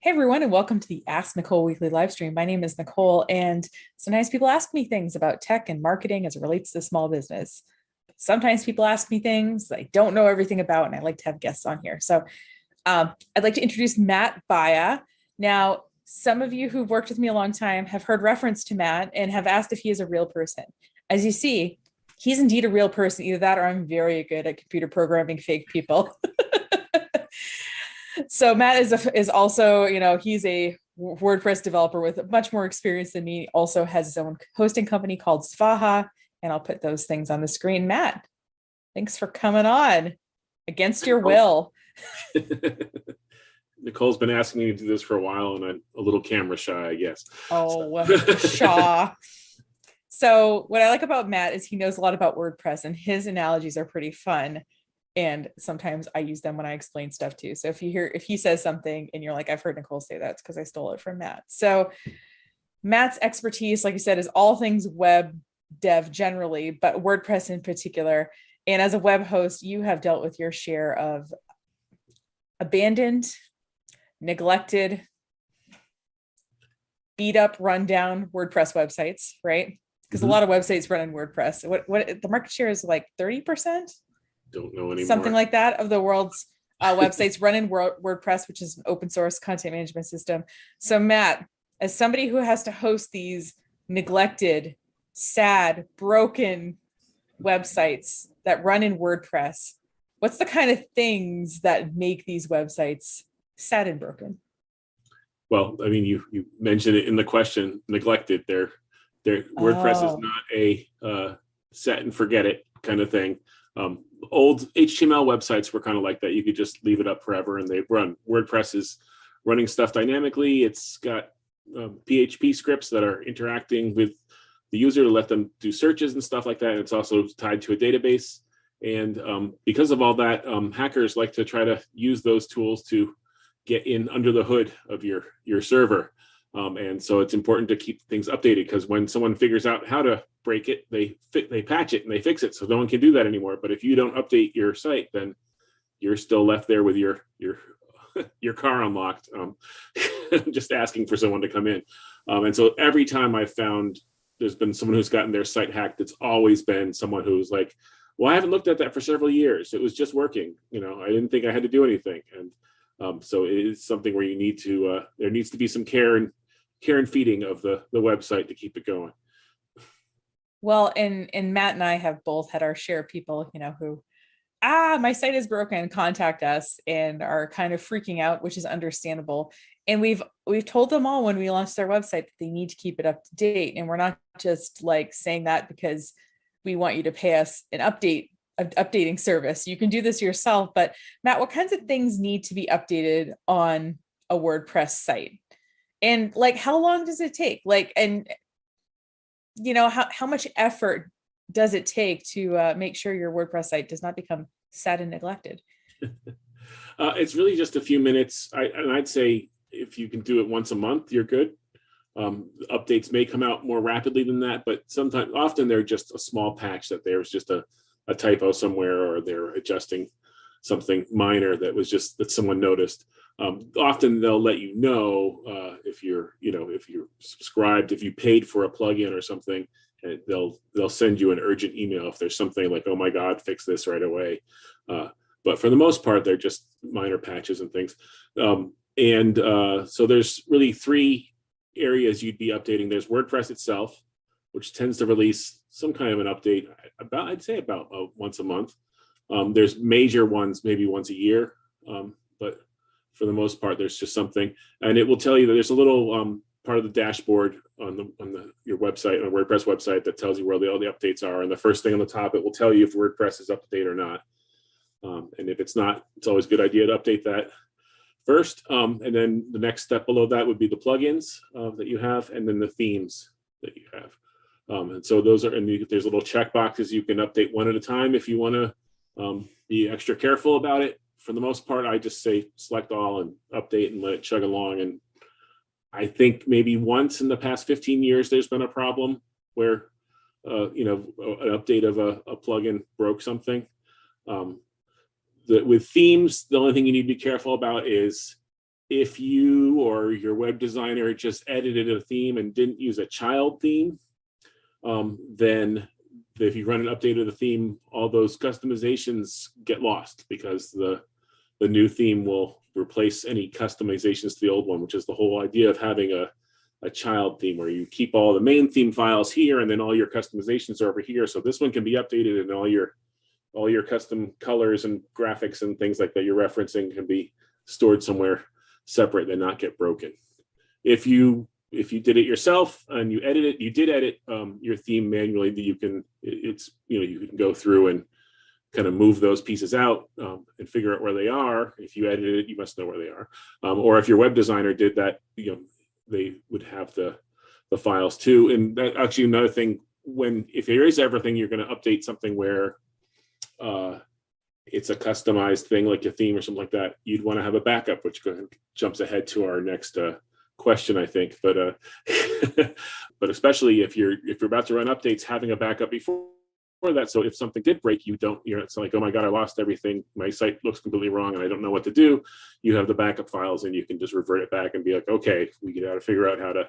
Hey everyone, and welcome to the Ask Nicole weekly live stream. My name is Nicole, and sometimes people ask me things about tech and marketing as it relates to small business. Sometimes people ask me things I don't know everything about, and I like to have guests on here. So I'd like to introduce Matt Baya. Now, some of you who've worked with me a long time have heard reference to Matt and have asked if he is a real person. As you see, he's indeed a real person. Either that or I'm very good at computer programming fake people. So Matt is also, he's a WordPress developer with much more experience than me. Also has his own hosting company called Svaha, and I'll put those things on the screen. Matt, thanks for coming on against your will. Nicole's been asking me to do this for a while, and I'm a little camera shy, I guess. Oh, Shaw. So what I like about Matt is he knows a lot about WordPress, and his analogies are pretty fun. And sometimes I use them when I explain stuff too. So if he says something and you're like, I've heard Nicole say that, it's because I stole it from Matt. So Matt's expertise, like you said, is all things web dev generally, but WordPress in particular. And as a web host, you have dealt with your share of abandoned, neglected, beat up, rundown WordPress websites, right? Because a lot of websites run in WordPress. What the market share is like 30%? Don't know anymore. Something like that of the world's websites run in WordPress, which is an open source content management system. So Matt, as somebody who has to host these neglected, sad, broken websites that run in WordPress, what's the kind of things that make these websites sad and broken? Well, I mean, you mentioned it in the question, neglected. WordPress is not a set and forget it kind of thing. Old HTML websites were kind of like that. You could just leave it up forever and they run. WordPress is running stuff dynamically. It's got PHP scripts that are interacting with the user to let them do searches and stuff like that. And it's also tied to a database. And because of all that, hackers like to try to use those tools to get in under the hood of your server. And so it's important to keep things updated, because when someone figures out how to break it, they patch it and they fix it, so no one can do that anymore. But if you don't update your site, then you're still left there with your car unlocked, just asking for someone to come in. And so every time I've found there's been someone who's gotten their site hacked, it's always been someone who's like, well, I haven't looked at that for several years. It was just working. I didn't think I had to do anything. And so it is something where you need to, there needs to be some care and feeding of the website to keep it going. Well, and Matt and I have both had our share of people, who, my site is broken, contact us and are kind of freaking out, which is understandable. And we've told them all when we launched their website that they need to keep it up to date. And we're not just like saying that because we want you to pay us an updating service. You can do this yourself. But Matt, what kinds of things need to be updated on a WordPress site? And like, how long does it take? How much effort does it take to make sure your WordPress site does not become sad and neglected? It's really just a few minutes. I'd say if you can do it once a month, you're good. Updates may come out more rapidly than that, but often they're just a small patch that there's just a typo somewhere, or they're adjusting something minor that someone noticed. Often they'll let you know if you're subscribed, if you paid for a plugin or something, and they'll send you an urgent email if there's something like, oh my God, fix this right away. But for the most part, they're just minor patches and things. So there's really three areas you'd be updating. There's WordPress itself, which tends to release some kind of an update I'd say about once a month. There's major ones maybe once a year, but for the most part, there's just something, and it will tell you that there's a little part of the dashboard on your website, on a WordPress website, that tells you where all the updates are. And the first thing on the top, it will tell you if WordPress is up to date or not. And if it's not, it's always a good idea to update that first. And then the next step below that would be the plugins that you have, and then the themes that you have. And so those are, and there's little check boxes you can update one at a time if you want to be extra careful about it. For the most part, I just say select all and update and let it chug along. And I think maybe once in the past 15 years, there's been a problem where, an update of a plugin broke something. With themes, the only thing you need to be careful about is if you or your web designer just edited a theme and didn't use a child theme, then if you run an update of the theme, all those customizations get lost because the new theme will replace any customizations to the old one, which is the whole idea of having a child theme where you keep all the main theme files here and then all your customizations are over here. So this one can be updated and all your custom colors and graphics and things like that you're referencing can be stored somewhere separate and not get broken. If you did it yourself and you did edit your theme manually, that you can go through and kind of move those pieces out and figure out where they are. If you edited it, you must know where they are. Or if your web designer did that, they would have the files too. And that, actually, another thing, if there is everything, you're going to update something where it's a customized thing like a theme or something like that, you'd want to have a backup, which jumps ahead to our next question, I think. But but especially if you're about to run updates, having a backup before that, so if something did break, it's like, oh my god, I lost everything, my site looks completely wrong and I don't know what to do. You have the backup files and you can just revert it back and be like, okay, we got to figure out how to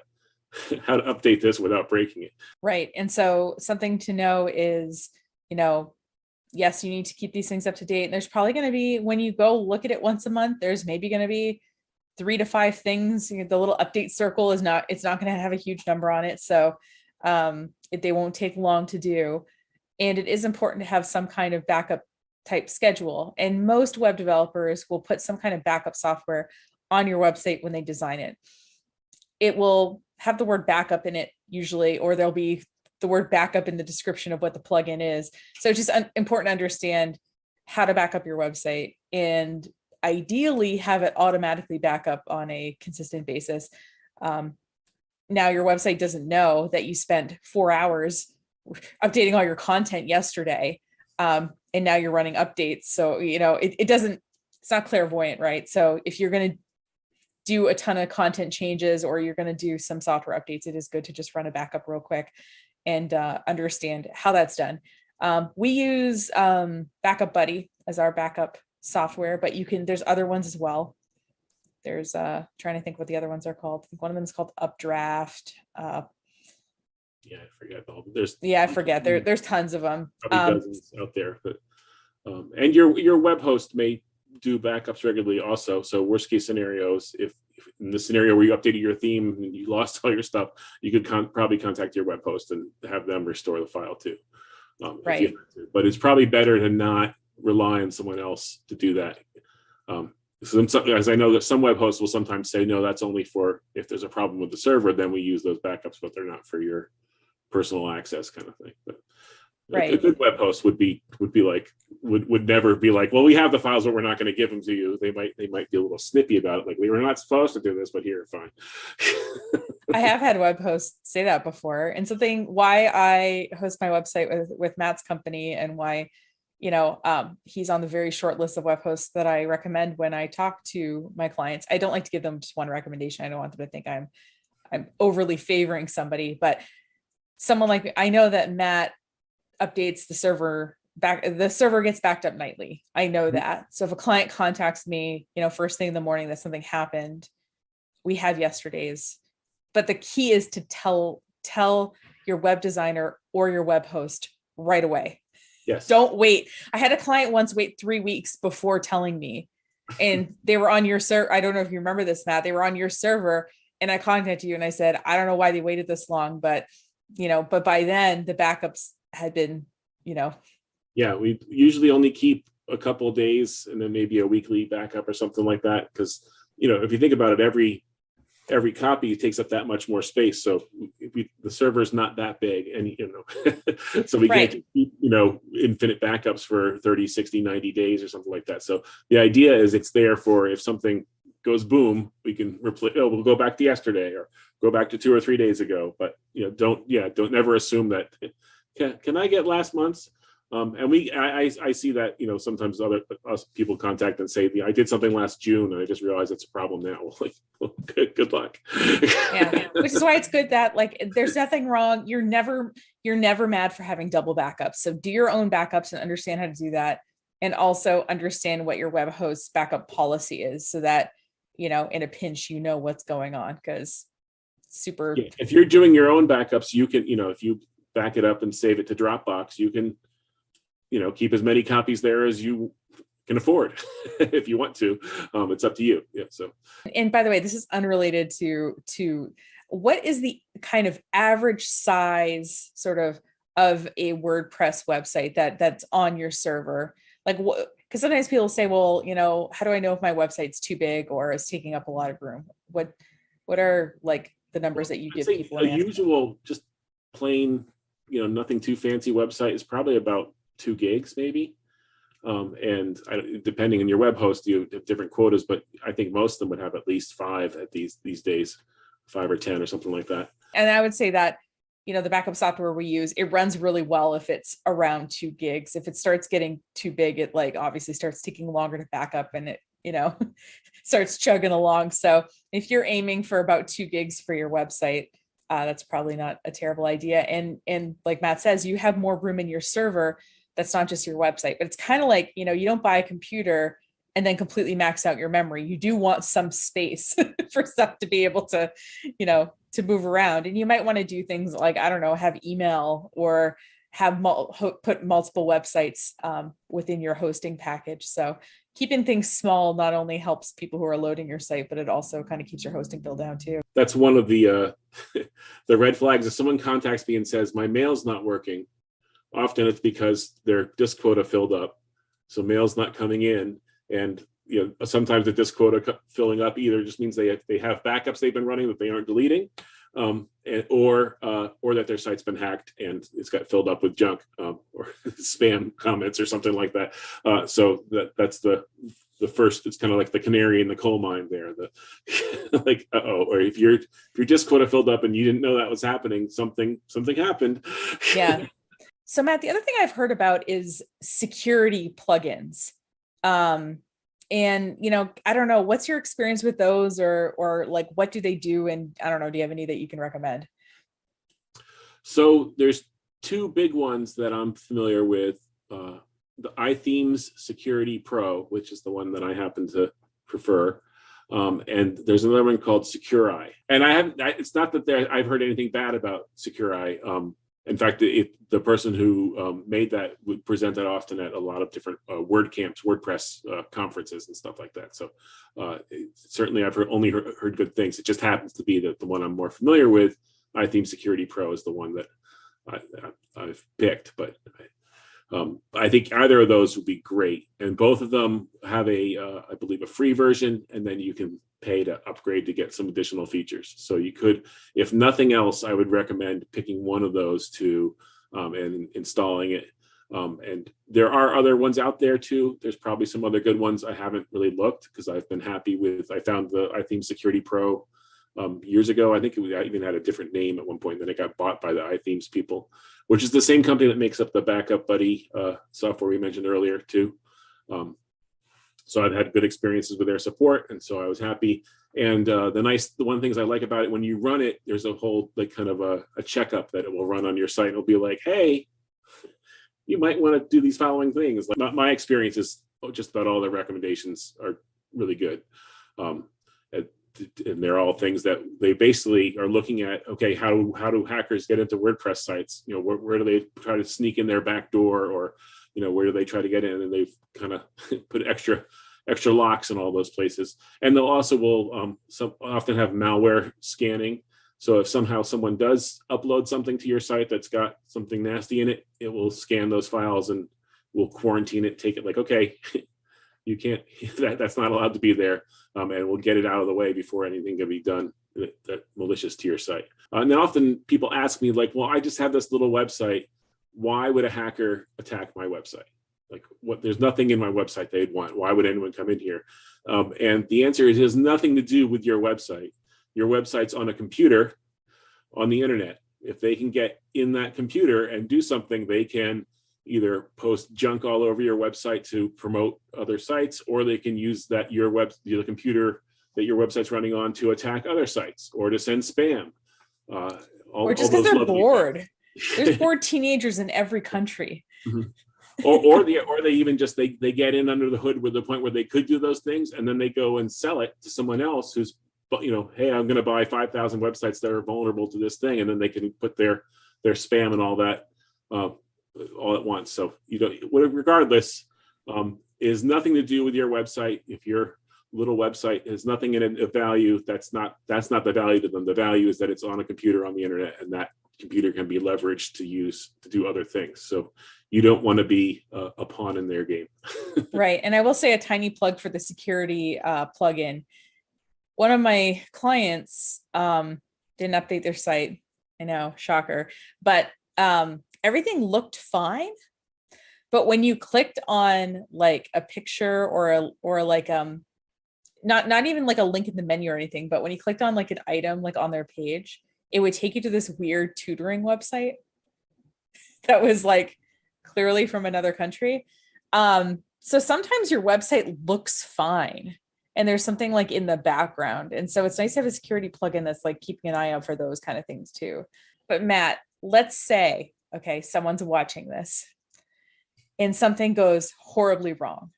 update this without breaking it. Right. And so something to know is, yes, you need to keep these things up to date. And there's probably going to be, when you go look at it once a month, there's maybe going to be 3 to 5 things. The little update circle it's not going to have a huge number on it. So they won't take long to do. And it is important to have some kind of backup type schedule. And most web developers will put some kind of backup software on your website when they design it. It will have the word backup in it usually, or there'll be the word backup in the description of what the plugin is. So it's just important to understand how to back up your website and ideally have it automatically back up on a consistent basis. Now your website doesn't know that you spent 4 hours updating all your content yesterday. And now you're running updates. So, it's not clairvoyant, right? So if you're going to do a ton of content changes or you're going to do some software updates, it is good to just run a backup real quick and understand how that's done. We use Backup Buddy as our backup software, but there's other ones as well. There's trying to think what the other ones are called. I think one of them is called Updraft. Yeah, I forget. I forget. There's tons of them. Probably dozens out there. But and your web host may do backups regularly also. So worst case scenarios, if in the scenario where you updated your theme and you lost all your stuff, you could probably contact your web host and have them restore the file too. Right. If you have to. But it's probably better to not rely on someone else to do that. As I know that some web hosts will sometimes say, no, that's only for if there's a problem with the server, then we use those backups, but they're not for your personal access kind of thing. But right. A good web host would never be like, well, we have the files, but we're not going to give them to you. They might be a little snippy about it. Like, we were not supposed to do this, but here, fine. I have had web hosts say that before. And why I host my website with Matt's company and why, he's on the very short list of web hosts that I recommend when I talk to my clients. I don't like to give them just one recommendation. I don't want them to think I'm overly favoring somebody, but someone like me, I know that Matt updates the server gets backed up nightly. I know that. So if a client contacts me, first thing in the morning that something happened, we have yesterday's. But the key is to tell your web designer or your web host right away. Yes. Don't wait. I had a client once wait 3 weeks before telling me, and they were on your server. I don't know if you remember this, Matt. They were on your server, and I contacted you and I said, I don't know why they waited this long, but by then the backups had been, Yeah, we usually only keep a couple of days and then maybe a weekly backup or something like that. Because, if you think about it, every copy takes up that much more space. So the server is not that big, and so we can't keep infinite backups for 30, 60, 90 days or something like that. So the idea is it's there for if something goes boom, we can replace. We'll go back to yesterday or go back to 2 or 3 days ago. But don't never assume that. Can I get last month's? And I see that sometimes other people contact and say, I did something last June and I just realized it's a problem now. Well, good luck. Yeah, which is why it's good that there's nothing wrong. You're never mad for having double backups. So do your own backups and understand how to do that, and also understand what your web host's backup policy is, so that in a pinch, what's going on, because super. Yeah, if you're doing your own backups, you can, if you back it up and save it to Dropbox, you can, keep as many copies there as you can afford if you want to. It's up to you. Yeah. So, and by the way, this is unrelated to what is the kind of average size sort of a WordPress website that's on your server? Like, what, because sometimes people say, well, how do I know if my website's too big or is taking up a lot of room? What are like the numbers that you give people? A usual, just plain, nothing too fancy website is probably about 2 gigs maybe. And depending on your web host, you have different quotas, but I think most of them would have at least 5 at these days, 5 or 10 or something like that. And I would say that, the backup software we use, it runs really well if it's around 2 gigs. If it starts getting too big, it like obviously starts taking longer to back up, and it, starts chugging along. So if you're aiming for about 2 gigs for your website, that's probably not a terrible idea. And like Matt says, you have more room in your server. That's not just your website, but it's kind of like, you don't buy a computer and then completely max out your memory. You do want some space for stuff to be able to, to move around. And you might want to do things like, I don't know, have email or have put multiple websites within your hosting package. So keeping things small not only helps people who are loading your site, but it also kind of keeps your hosting bill down too. That's one of the the red flags. If someone contacts me and says, my mail's not working, often it's because their disk quota filled up. So mail's not coming in. And sometimes the disk quota filling up either just means they have backups they've been running that they aren't deleting, or that their site's been hacked and it's got filled up with junk or spam comments or something like that. So that's the first. It's kind of like the canary in the coal mine there. Like, or if your disk quota filled up and you didn't know that was happening, something happened. Yeah. So Matt, the other thing I've heard about is security plugins. And, I don't know, what's your experience with those, or like, what do they do? And I don't know, do you have any that you can recommend? So there's 2 big ones that I'm familiar with. The iThemes Security Pro, which is the one that I happen to prefer. And there's another one called Securi. And it's not that I've heard anything bad about Securi. In fact, the person who made that would present that often at a lot of different WordPress conferences and stuff like that. So certainly I've only heard good things. It just happens to be that the one I'm more familiar with, iThemes Security Pro, is the one that I've picked. But I think either of those would be great. And both of them have I believe, a free version, and then you can pay to upgrade to get some additional features. So you could, if nothing else, I would recommend picking one of those 2 and installing it. And there are other ones out there too. There's probably some other good ones. I haven't really looked because I've been happy with, I found the iThemes Security Pro years ago. I think I even had a different name at one point, then it got bought by the iThemes people, which is the same company that makes up the Backup Buddy software we mentioned earlier too. So I've had good experiences with their support, and so I was happy. And the one of the things I like about it, when you run it, there's a whole like kind of a checkup that it will run on your site. It'll be like, hey, you might want to do these following things. Like my experience is just about all their recommendations are really good. And they're all things that they basically are looking at. Okay, how do hackers get into WordPress sites? Where do they try to sneak in their back door, or where do they try to get in? And they've kind of put extra locks in all those places. And they'll also often have malware scanning. So if somehow someone does upload something to your site that's got something nasty in it, it will scan those files and will quarantine it, take it like, okay, you can't, that's not allowed to be there. And we'll get it out of the way before anything can be done that malicious to your site. And then often people ask me like, well, I just have this little website. Why would a hacker attack my website? Like, there's nothing in my website they'd want. Why would anyone come in here? And the answer is, it has nothing to do with your website. Your website's on a computer on the internet. If they can get in that computer and do something, they can either post junk all over your website to promote other sites, or they can use the computer that your website's running on to attack other sites or to send spam. Or just because they're bored. There's bored teenagers in every country. Mm-hmm. or they even just they get in under the hood with the point where they could do those things, and then they go and sell it to someone else who's, hey, I'm going to buy 5,000 websites that are vulnerable to this thing, and then they can put their spam and all that all at once. So regardless, is nothing to do with your website. If your little website has nothing in it of value, that's not the value to them. The value is that it's on a computer on the internet, and that computer can be leveraged to use to do other things. So you don't want to be a pawn in their game. Right. And I will say a tiny plug for the security plugin. One of my clients didn't update their site. I know, shocker, but everything looked fine. But when you clicked on like a picture or like not even like a link in the menu or anything, but when you clicked on like an item like on their page, it would take you to this weird tutoring website that was like clearly from another country. So sometimes your website looks fine and there's something like in the background. And so it's nice to have a security plugin that's like keeping an eye out for those kind of things too. But Matt, let's say, okay, someone's watching this and something goes horribly wrong,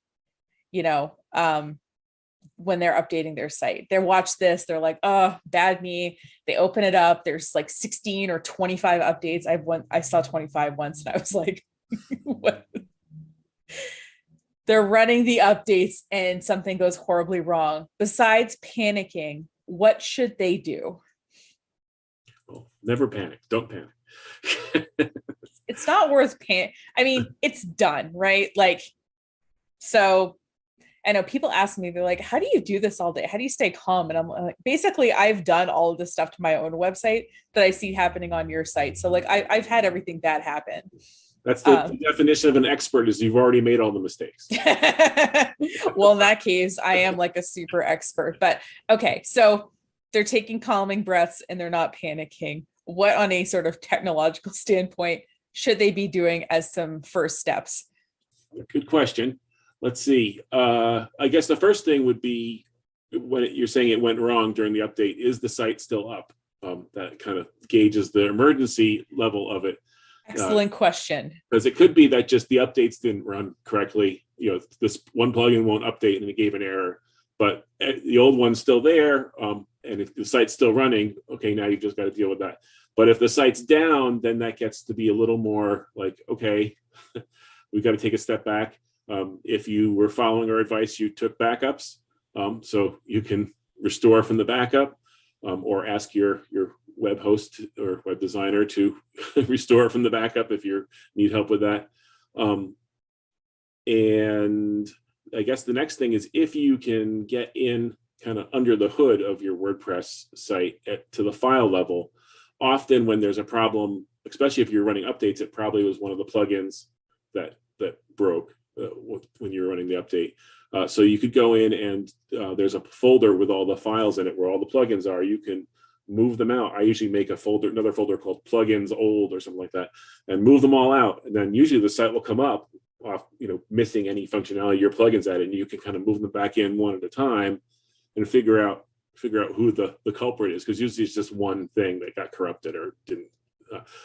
when they're updating their site. They watch this, they're like, oh, bad me. They open it up. There's like 16 or 25 updates. I saw 25 once and I was like, what? They're running the updates and something goes horribly wrong. Besides panicking, what should they do? Well, never panic. Don't panic. It's not worth panic. I mean, it's done, right? Like, so I know people ask me, they're like, how do you do this all day? How do you stay calm? And I'm like, basically, I've done all of this stuff to my own website that I see happening on your site. So like, I've had everything bad happen. That's the definition of an expert, is you've already made all the mistakes. Well, in that case, I am like a super expert. But okay, so they're taking calming breaths and they're not panicking. What on a sort of technological standpoint should they be doing as some first steps? Good question. Let's see. I guess the first thing would be, when you're saying it went wrong during the update, is the site still up? That kind of gauges the emergency level of it. Excellent question. Because it could be that just the updates didn't run correctly. This one plugin won't update and it gave an error, but the old one's still there. And if the site's still running, okay, now you've just got to deal with that. But if the site's down, then that gets to be a little more like, okay, we've got to take a step back. If you were following our advice, you took backups, so you can restore from the backup, or ask your web host or web designer to restore from the backup if you need help with that. And I guess the next thing is, if you can get in kind of under the hood of your WordPress site to the file level, often when there's a problem, especially if you're running updates, it probably was one of the plugins that broke when you're running the update. So you could go in and there's a folder with all the files in it where all the plugins are. You can move them out. I usually make another folder called plugins old or something like that, and move them all out. And then usually the site will come up off, missing any functionality your plugins added, and you can kind of move them back in one at a time and figure out who the culprit is, because usually it's just one thing that got corrupted or didn't.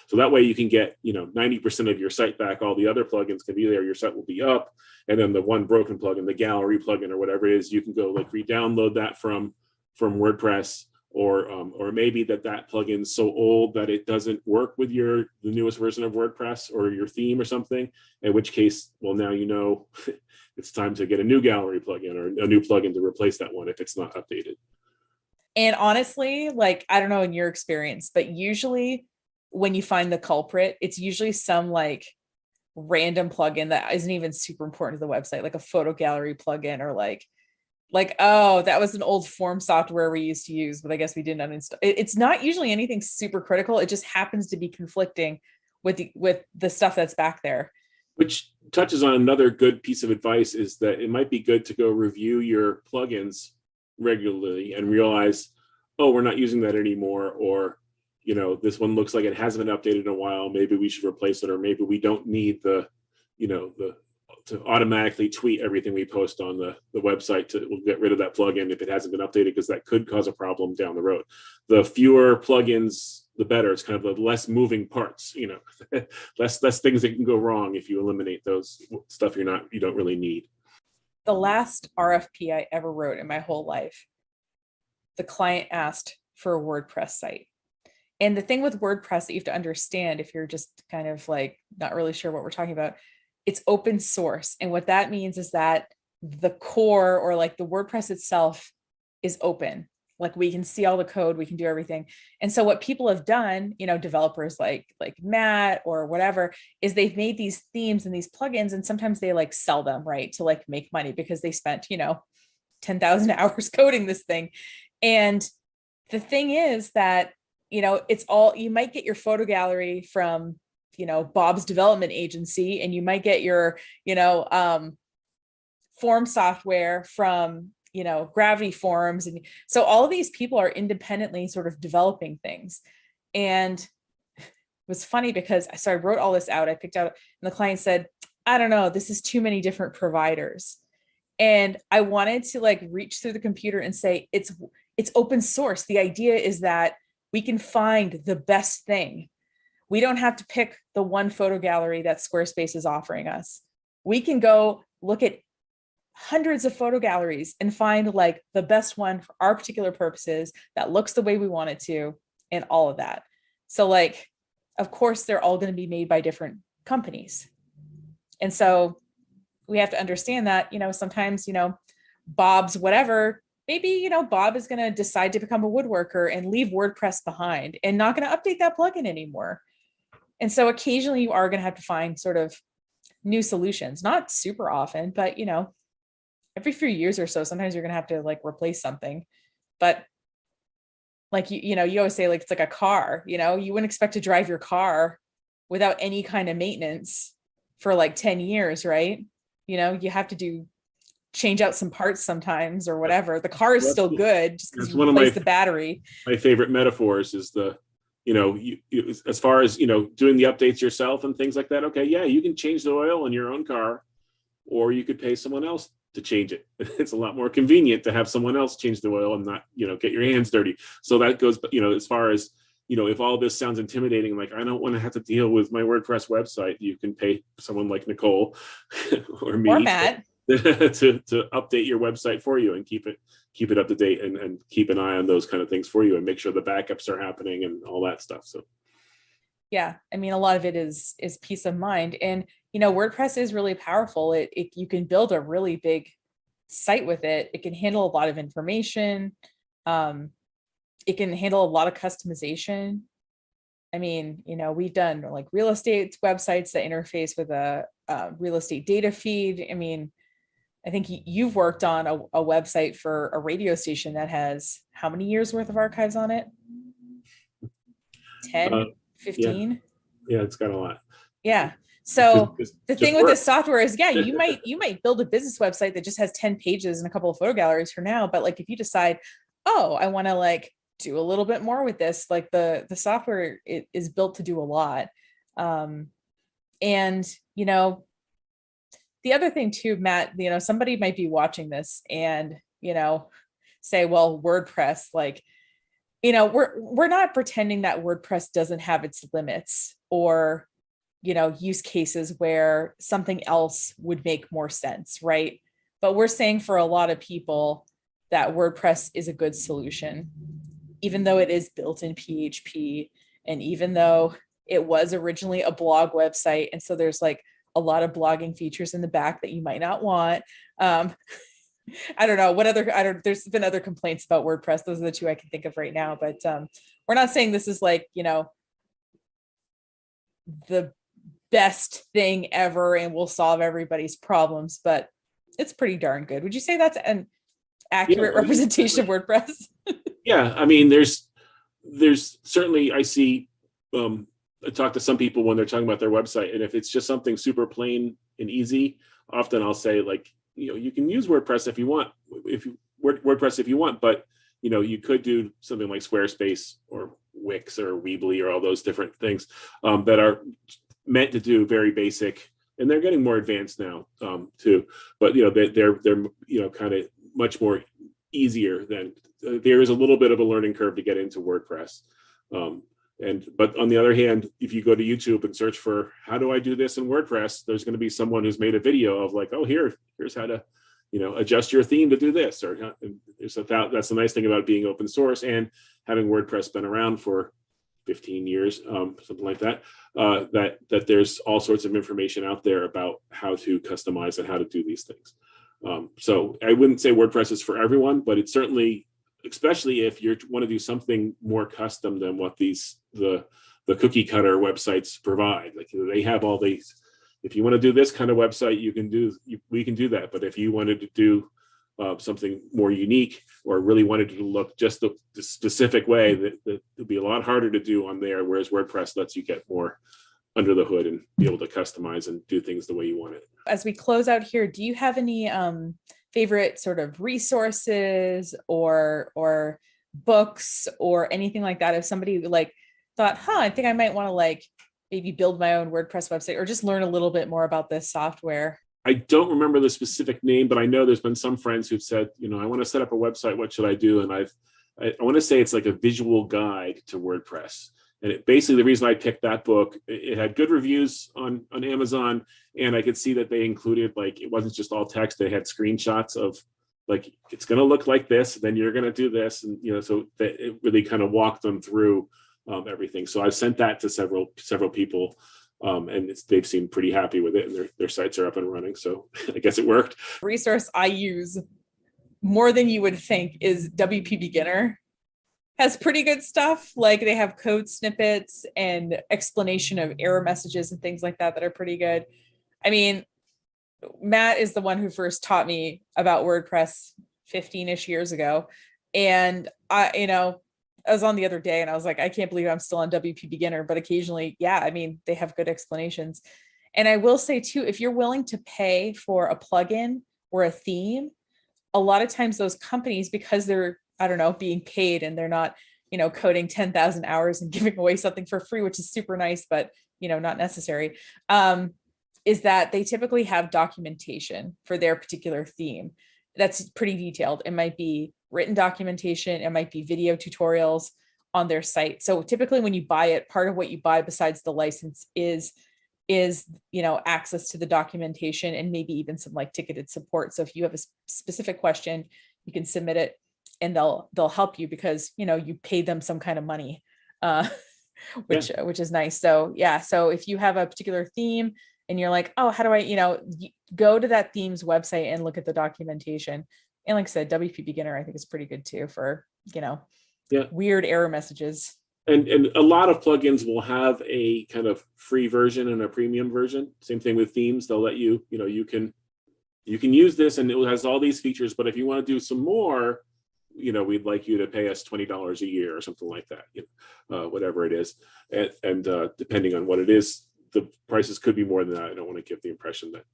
So that way you can get 90% of your site back. All the other plugins can be there. Your site will be up, and then the one broken plugin, the gallery plugin or whatever it is, you can go like re-download that from WordPress, or maybe that plugin's so old that it doesn't work with the newest version of WordPress or your theme or something. In which case, well, now it's time to get a new gallery plugin or a new plugin to replace that one if it's not updated. And honestly, like, I don't know in your experience, but usually when you find the culprit, it's usually some like random plugin that isn't even super important to the website, like a photo gallery plugin, or like, oh, that was an old form software we used to use, but I guess we didn't uninstall. It's not usually anything super critical. It just happens to be conflicting with the stuff that's back there. Which touches on another good piece of advice, is that it might be good to go review your plugins regularly and realize, oh, we're not using that anymore, or this one looks like it hasn't been updated in a while. Maybe we should replace it, or maybe we don't need to automatically tweet everything we post on the website. We'll get rid of that plugin if it hasn't been updated, because that could cause a problem down the road. The fewer plugins the better. It's kind of the less moving parts, less things that can go wrong if you eliminate those stuff you don't really need. The last RFP I ever wrote in my whole life, the client asked for a WordPress site. And the thing with WordPress that you have to understand, if you're just kind of like not really sure what we're talking about, it's open source. And what that means is that the core, or like the WordPress itself, is open. Like we can see all the code, we can do everything. And so what people have done, developers like Matt or whatever, is they've made these themes and these plugins, and sometimes they like sell them, right, to like make money because they spent, 10,000 hours coding this thing. And the thing is that, it's all, you might get your photo gallery from, Bob's development agency, and you might get your, form software from, Gravity Forms. And so all of these people are independently sort of developing things. And it was funny because I wrote all this out, I picked out, and the client said, I don't know, this is too many different providers. And I wanted to like reach through the computer and say, it's open source. The idea is that we can find the best thing. We don't have to pick the one photo gallery that Squarespace is offering us. We can go look at hundreds of photo galleries and find like the best one for our particular purposes that looks the way we want it to, and all of that. So like, of course, they're all going to be made by different companies. And so we have to understand that, sometimes, Bob's whatever, maybe, Bob is going to decide to become a woodworker and leave WordPress behind and not going to update that plugin anymore. And so occasionally you are going to have to find sort of new solutions, not super often, but, every few years or so, sometimes you're going to have to like replace something. But like, you always say, like, it's like a car, you wouldn't expect to drive your car without any kind of maintenance for like 10 years, right? You have to change out some parts sometimes or whatever. The car is still good just because you replace the battery. My favorite metaphors is as far as, doing the updates yourself and things like that. Okay. Yeah. You can change the oil in your own car, or you could pay someone else to change it. It's a lot more convenient to have someone else change the oil and not, get your hands dirty. So that goes, as far as, if all this sounds intimidating, like I don't want to have to deal with my WordPress website, you can pay someone like Nicole or me or Matt to update your website for you and keep it up to date and keep an eye on those kind of things for you and make sure the backups are happening and all that stuff. So yeah, I mean, a lot of it is peace of mind. And WordPress is really powerful. You can build a really big site with it. It can handle a lot of information. It can handle a lot of customization. I mean, we've done like real estate websites that interface with a real estate data feed. I mean, I think you've worked on a website for a radio station that has how many years worth of archives on it? 10, 15? Yeah, it's got a lot. Yeah. So the thing with this software is, yeah, you might build a business website that just has 10 pages and a couple of photo galleries for now. But like, if you decide, oh, I want to like do a little bit more with this, like the software is built to do a lot. And, the other thing too, Matt, somebody might be watching this and, say, well, WordPress, like, we're not pretending that WordPress doesn't have its limits or, use cases where something else would make more sense, right? But we're saying for a lot of people that WordPress is a good solution, even though it is built in PHP, and even though it was originally a blog website. And so there's like a lot of blogging features in the back that you might not want. I don't know there's been other complaints about WordPress. Those are the two I can think of right now, but we're not saying this is like, the best thing ever and will solve everybody's problems, but it's pretty darn good. Would you say that's an accurate representation of WordPress? Yeah. I mean, there's certainly, I see, I talk to some people when they're talking about their website, and if it's just something super plain and easy, often I'll say like, you can use WordPress if you want, WordPress if you want, but you could do something like Squarespace or Wix or Weebly or all those different things that are meant to do very basic, and they're getting more advanced now too. But they're kind of much more easier than there is a little bit of a learning curve to get into WordPress. But on the other hand, if you go to YouTube and search for how do I do this in WordPress, there's going to be someone who's made a video of like, oh, here's how to, adjust your theme to do this. Or that's the nice thing about being open source and having WordPress been around for 15 years, something like that, that there's all sorts of information out there about how to customize and how to do these things. So I wouldn't say WordPress is for everyone, but it's certainly, especially if you want to do something more custom than what the cookie cutter websites provide. Like they have all these. If you want to do this kind of website, we can do that. But if you wanted to do something more unique or really wanted it to look just the specific way, that would be a lot harder to do on there. Whereas WordPress lets you get more under the hood and be able to customize and do things the way you want it. As we close out here, do you have any favorite sort of resources or books or anything like that? If somebody like thought, I think I might want to like maybe build my own WordPress website or just learn a little bit more about this software. I don't remember the specific name, but I know there's been some friends who've said, I want to set up a website. What should I do? And I want to say it's like a visual guide to WordPress. And basically the reason I picked that book, it had good reviews on Amazon, and I could see that they included, like, it wasn't just all text. They had screenshots of like, it's going to look like this, then you're going to do this. And, so that it really kind of walked them through everything. So I've sent that to several people, and they've seemed pretty happy with it, and their sites are up and running. So I guess it worked. Resource I use more than you would think is WP Beginner. Has pretty good stuff. Like they have code snippets and explanation of error messages and things like that are pretty good. I mean, Matt is the one who first taught me about WordPress 15-ish years ago. And I was on the other day and I was like, I can't believe I'm still on WP Beginner, but occasionally, they have good explanations. And I will say too, if you're willing to pay for a plugin or a theme, a lot of times those companies, because they're, being paid and they're not, coding 10,000 hours and giving away something for free, which is super nice, but, not necessary, is that they typically have documentation for their particular theme. That's pretty detailed. It might be written documentation. It might be video tutorials on their site. So typically when you buy it, part of what you buy besides the license is access to the documentation and maybe even some like ticketed support. So if you have a specific question, you can submit it and they'll help you because, you paid them some kind of money, which is nice. So so if you have a particular theme and you're like, oh, how do I, go to that theme's website and look at the documentation. And like I said, WP Beginner, I think is pretty good too for, weird error messages. And a lot of plugins will have a kind of free version and a premium version. Same thing with themes. They'll let you, you can use this and it has all these features, but if you want to do some more, we'd like you to pay us $20 a year or something like that, whatever it is. And depending on what it is, the prices could be more than that. I don't want to give the impression that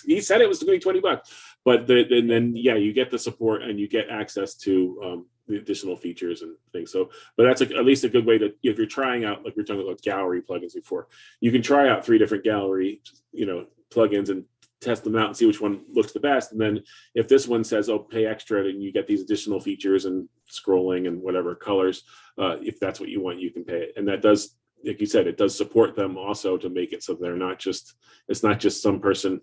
he said it was going to be $20, but then you get the support and you get access to the additional features and things. So, but that's at least a good way to, if you're trying out, like we were talking about gallery plugins before, you can try out 3 different gallery, plugins and test them out and see which one looks the best. And then if this one says, oh, pay extra, then you get these additional features and scrolling and whatever colors. If that's what you want, you can pay it. And that does, like you said, it does support them also to make it so it's not just some person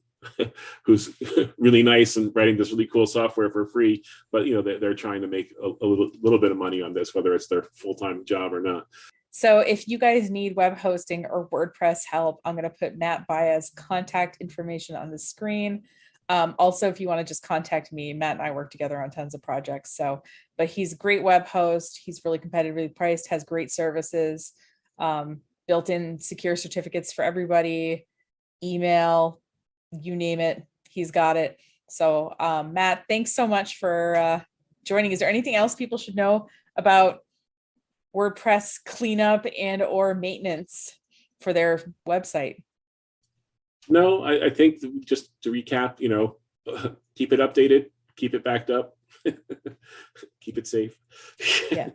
who's really nice and writing this really cool software for free, but they're trying to make a little bit of money on this, whether it's their full-time job or not. So if you guys need web hosting or WordPress help, I'm going to put Matt Baya's contact information on the screen. Also, if you want to just contact me, Matt and I work together on tons of projects. But he's a great web host. He's really competitively priced, has great services, built-in secure certificates for everybody, email, you name it, he's got it. So Matt, thanks so much for joining. Is there anything else people should know about WordPress cleanup and or maintenance for their website? No, I think just to recap, keep it updated, keep it backed up, keep it safe. Yeah,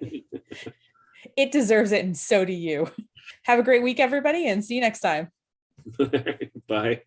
it deserves it, and so do you. Have a great week, everybody, and see you next time. Bye.